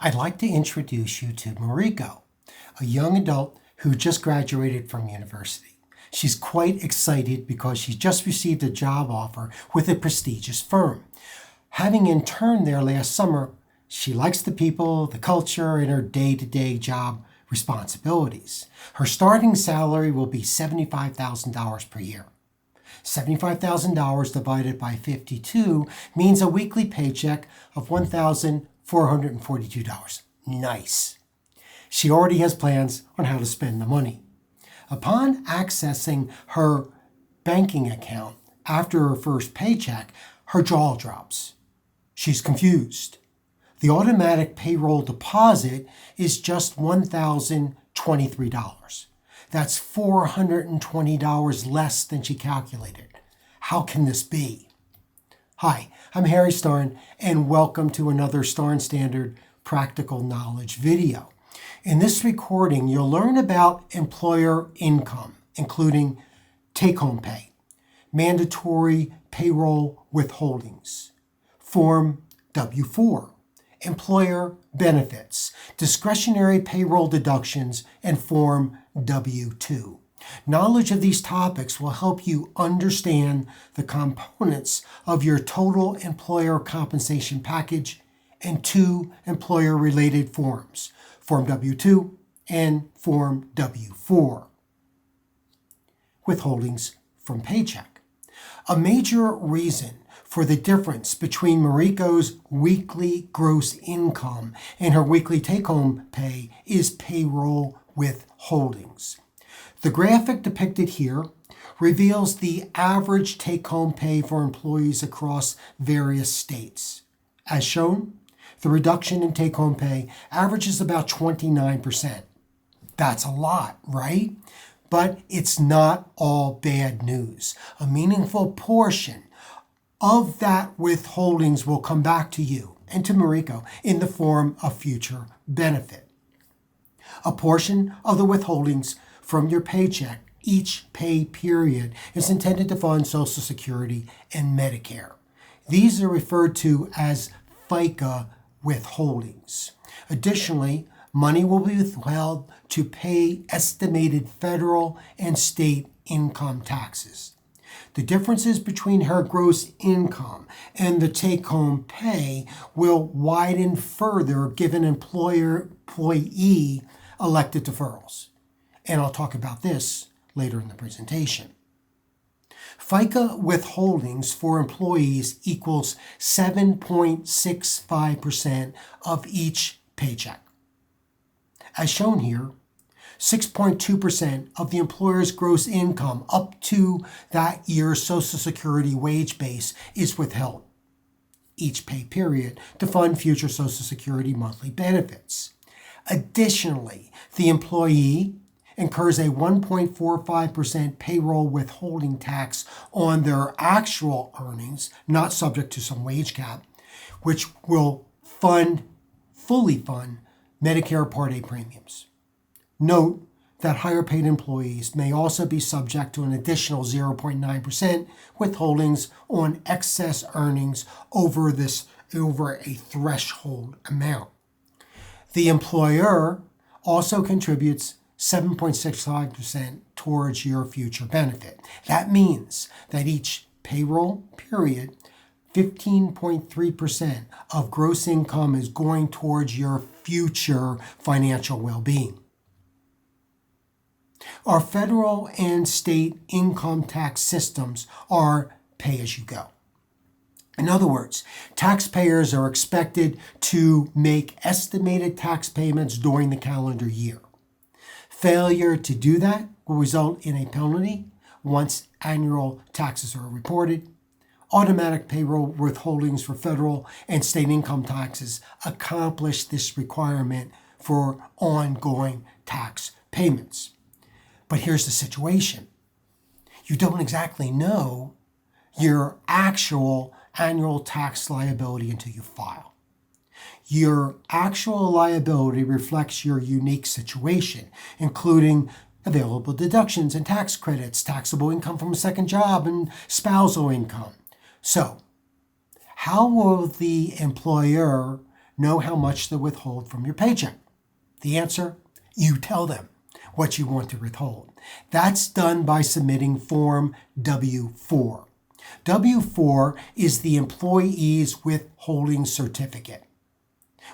I'd like to introduce you to Mariko, a young adult who just graduated from university. She's quite excited because she just received a job offer with a prestigious firm. Having interned there last summer, she likes the people, the culture, and her day-to-day job responsibilities. Her starting salary will be $75,000 per year. $75,000 divided by 52 means a weekly paycheck of $1,442. Nice. She already has plans on how to spend the money. Upon accessing her banking account after her first paycheck, her jaw drops. She's confused. The automatic payroll deposit is just $1,023. That's $420 less than she calculated. How can this be? Hi, I'm Harry Starn, and welcome to another Starn Standard Practical Knowledge video. In this recording, you'll learn about employer income, including take-home pay, mandatory payroll withholdings, Form W-4, employer benefits, discretionary payroll deductions, and Form W-2. Knowledge of these topics will help you understand the components of your total employer compensation package and two employer-related forms, Form W-2 and Form W-4. Withholdings from Paycheck. A major reason for the difference between Mariko's weekly gross income and her weekly take-home pay is payroll withholdings. The graphic depicted here reveals the average take-home pay for employees across various states. As shown, the reduction in take-home pay averages about 29%. That's a lot, right? But it's not all bad news. A meaningful portion of that withholdings will come back to you and to Mariko in the form of future benefit. A portion of the withholdings from your paycheck each pay period is intended to fund Social Security and Medicare. These are referred to as FICA withholdings. Additionally, money will be withheld to pay estimated federal and state income taxes. The differences between her gross income and the take-home pay will widen further given employee elected deferrals. And I'll talk about this later in the presentation. FICA withholdings for employees equals 7.65% of each paycheck. As shown here, 6.2% of the employer's gross income up to that year's Social Security wage base is withheld each pay period to fund future Social Security monthly benefits. Additionally, the employee incurs a 1.45% payroll withholding tax on their actual earnings, not subject to some wage cap, which will fully fund Medicare Part A premiums. Note that higher paid employees may also be subject to an additional 0.9% withholdings on excess earnings over a threshold amount. The employer also contributes 7.65% towards your future benefit. That means that each payroll period, 15.3% of gross income is going towards your future financial well-being. Our federal and state income tax systems are pay-as-you-go. In other words, taxpayers are expected to make estimated tax payments during the calendar year. Failure to do that will result in a penalty once annual taxes are reported. Automatic payroll withholdings for federal and state income taxes accomplish this requirement for ongoing tax payments. But here's the situation. You don't exactly know your actual annual tax liability until you file. Your actual liability reflects your unique situation, including available deductions and tax credits, taxable income from a second job, and spousal income. So, how will the employer know how much to withhold from your paycheck? The answer? You tell them what you want to withhold. That's done by submitting Form W-4. W-4 is the employee's withholding certificate.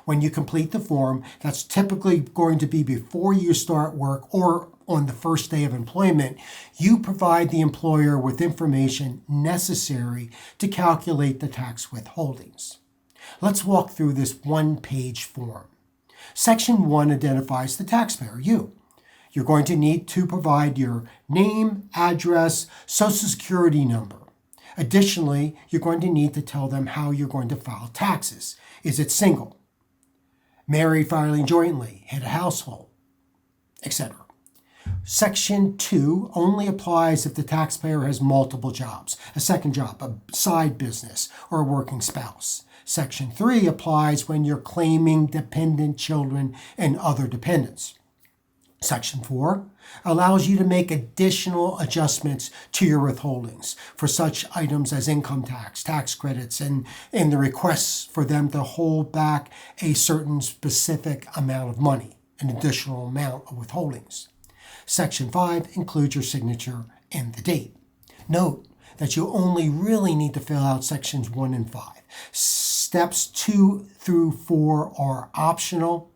When you complete the form, that's typically going to be before you start work or on the first day of employment. You provide the employer with information necessary to calculate the tax withholdings. Let's walk through this one-page form. Section 1 identifies the taxpayer, you. You're going to need to provide your name, address, social security number. Additionally, you're going to need to tell them how you're going to file taxes. Is it single? Married, filing jointly, head of household, etc. Section 2 only applies if the taxpayer has multiple jobs, a second job, a side business, or a working spouse. Section 3 applies when you're claiming dependent children and other dependents. Section 4 allows you to make additional adjustments to your withholdings for such items as income tax, tax credits, and the requests for them to hold back a certain specific amount of money, an additional amount of withholdings. Section 5 includes your signature and the date. Note that you only really need to fill out sections 1 and 5. Steps 2 through 4 are optional.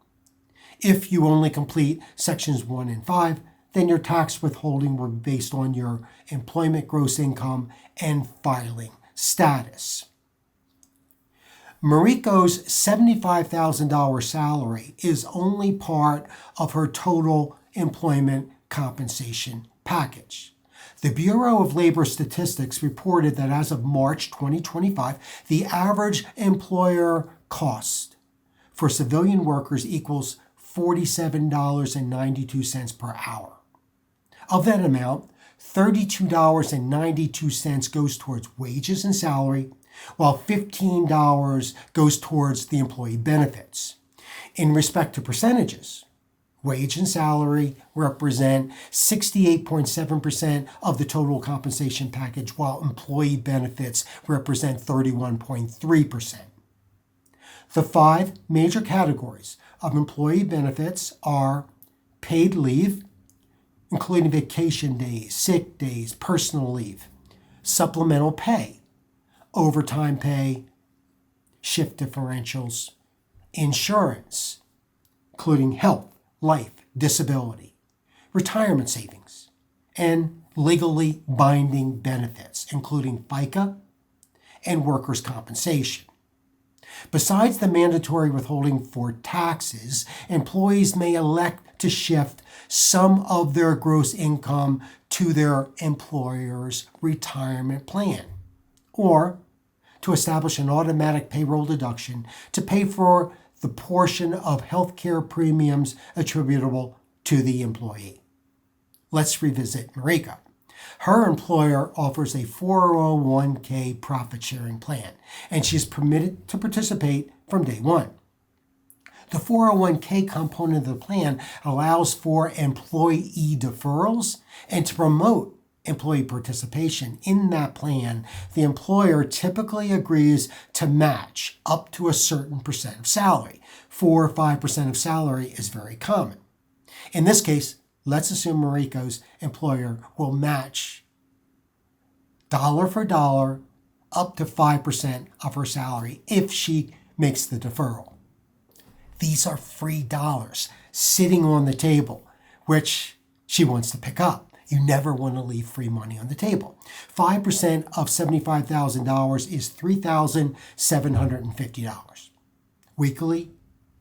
If you only complete sections 1 and 5, then your tax withholding will be based on your employment gross income and filing status. Mariko's $75,000 salary is only part of her total employment compensation package. The Bureau of Labor Statistics reported that as of March 2025, the average employer cost for civilian workers equals $47.92 per hour. Of that amount, $32.92 goes towards wages and salary, while $15 goes towards the employee benefits. In respect to percentages, wage and salary represent 68.7% of the total compensation package, while employee benefits represent 31.3%. The 5 major categories of employee benefits are paid leave, including vacation days, sick days, personal leave, supplemental pay, overtime pay, shift differentials, insurance, including health, life, disability, retirement savings, and legally binding benefits, including FICA and workers' compensation. Besides the mandatory withholding for taxes, employees may elect to shift some of their gross income to their employer's retirement plan, or to establish an automatic payroll deduction to pay for the portion of health care premiums attributable to the employee. Let's revisit Mariko. Her employer offers a 401k profit-sharing plan, and she's permitted to participate from day one. The 401k component of the plan allows for employee deferrals and to promote employee participation. In that plan, the employer typically agrees to match up to a certain percent of salary. 4 or 5% of salary is very common. In this case, let's assume Mariko's employer will match dollar for dollar up to 5% of her salary if she makes the deferral. These are free dollars sitting on the table, which she wants to pick up. You never want to leave free money on the table. 5% of $75,000 is $3,750. Weekly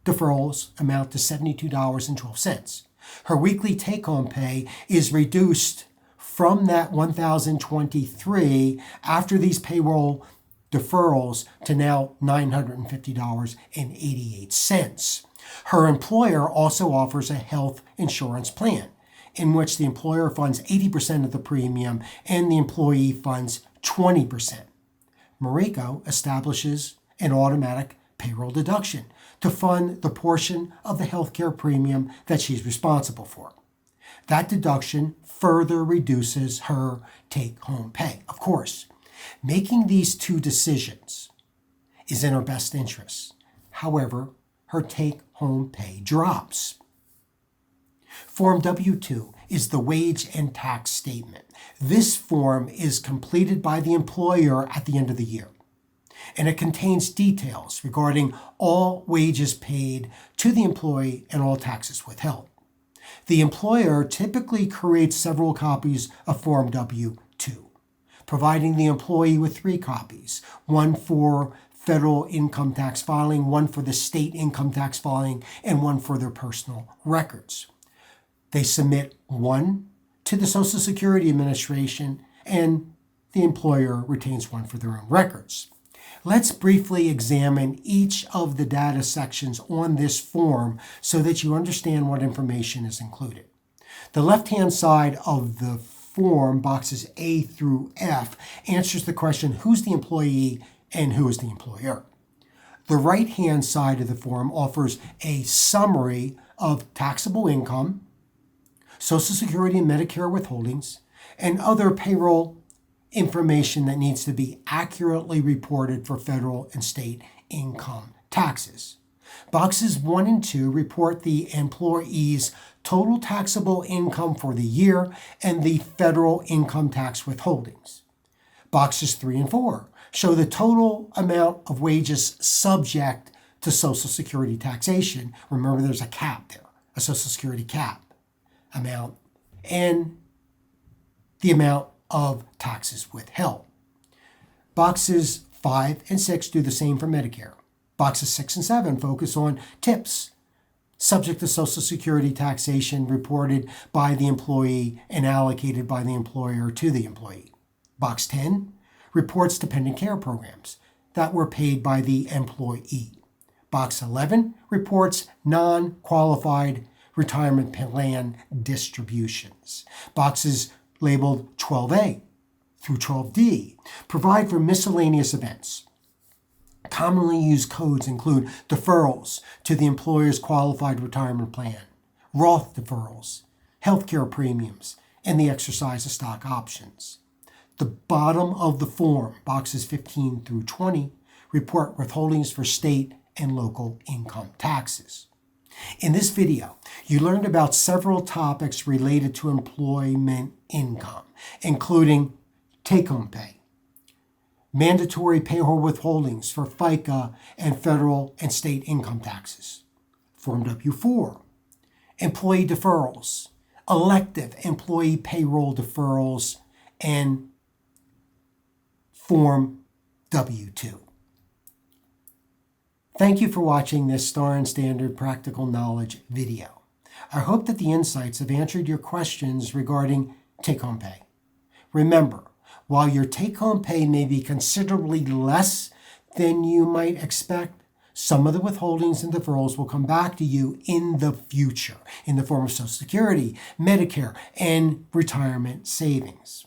deferrals amount to $72.12. Her weekly take-home pay is reduced from that $1,023 after these payroll deferrals to now $950.88. Her employer also offers a health insurance plan in which the employer funds 80% of the premium and the employee funds 20%. Mariko establishes an automatic payroll deduction to fund the portion of the healthcare premium that she's responsible for. That deduction further reduces her take-home pay. Of course, making these two decisions is in her best interest. However, her take-home pay drops. Form W-2 is the wage and tax statement. This form is completed by the employer at the end of the year, and it contains details regarding all wages paid to the employee and all taxes withheld. The employer typically creates several copies of Form W-2, providing the employee with 3 copies, one for federal income tax filing, one for the state income tax filing, and one for their personal records. They submit one to the Social Security Administration, and the employer retains one for their own records. Let's briefly examine each of the data sections on this form so that you understand what information is included. The left-hand side of the form, boxes A through F, answers the question, who's the employee and who is the employer? The right-hand side of the form offers a summary of taxable income, Social Security and Medicare withholdings, and other payroll information that needs to be accurately reported for federal and state income taxes. Boxes 1 and 2 report the employee's total taxable income for the year and the federal income tax withholdings. Boxes 3 and 4 show the total amount of wages subject to Social Security taxation. Remember, there's a cap there, a Social Security cap amount, and the amount of taxes withheld. Boxes 5 and 6 do the same for Medicare. Boxes 6 and 7 focus on tips subject to Social Security taxation reported by the employee and allocated by the employer to the employee. Box 10 reports dependent care programs that were paid by the employee. Box 11 reports non-qualified retirement plan distributions. Boxes labeled 12A through 12D provide for miscellaneous events. Commonly used codes include deferrals to the employer's qualified retirement plan, Roth deferrals, healthcare premiums, and the exercise of stock options. The bottom of the form, boxes 15 through 20, report withholdings for state and local income taxes. In this video, you learned about several topics related to employment income, including take-home pay, mandatory payroll withholdings for FICA and federal and state income taxes, Form W-4, employee deferrals, elective employee payroll deferrals, and Form W-2. Thank you for watching this Star and Standard Practical Knowledge video. I hope that the insights have answered your questions regarding take-home pay. Remember, while your take-home pay may be considerably less than you might expect, some of the withholdings and deferrals will come back to you in the future in the form of Social Security, Medicare, and retirement savings.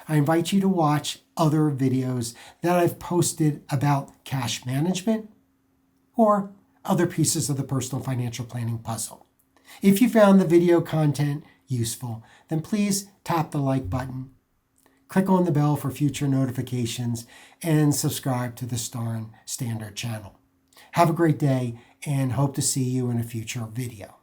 I invite you to watch other videos that I've posted about cash management or other pieces of the personal financial planning puzzle. If you found the video content useful, then please tap the like button, click on the bell for future notifications, and subscribe to the Star and Standard channel. Have a great day and hope to see you in a future video.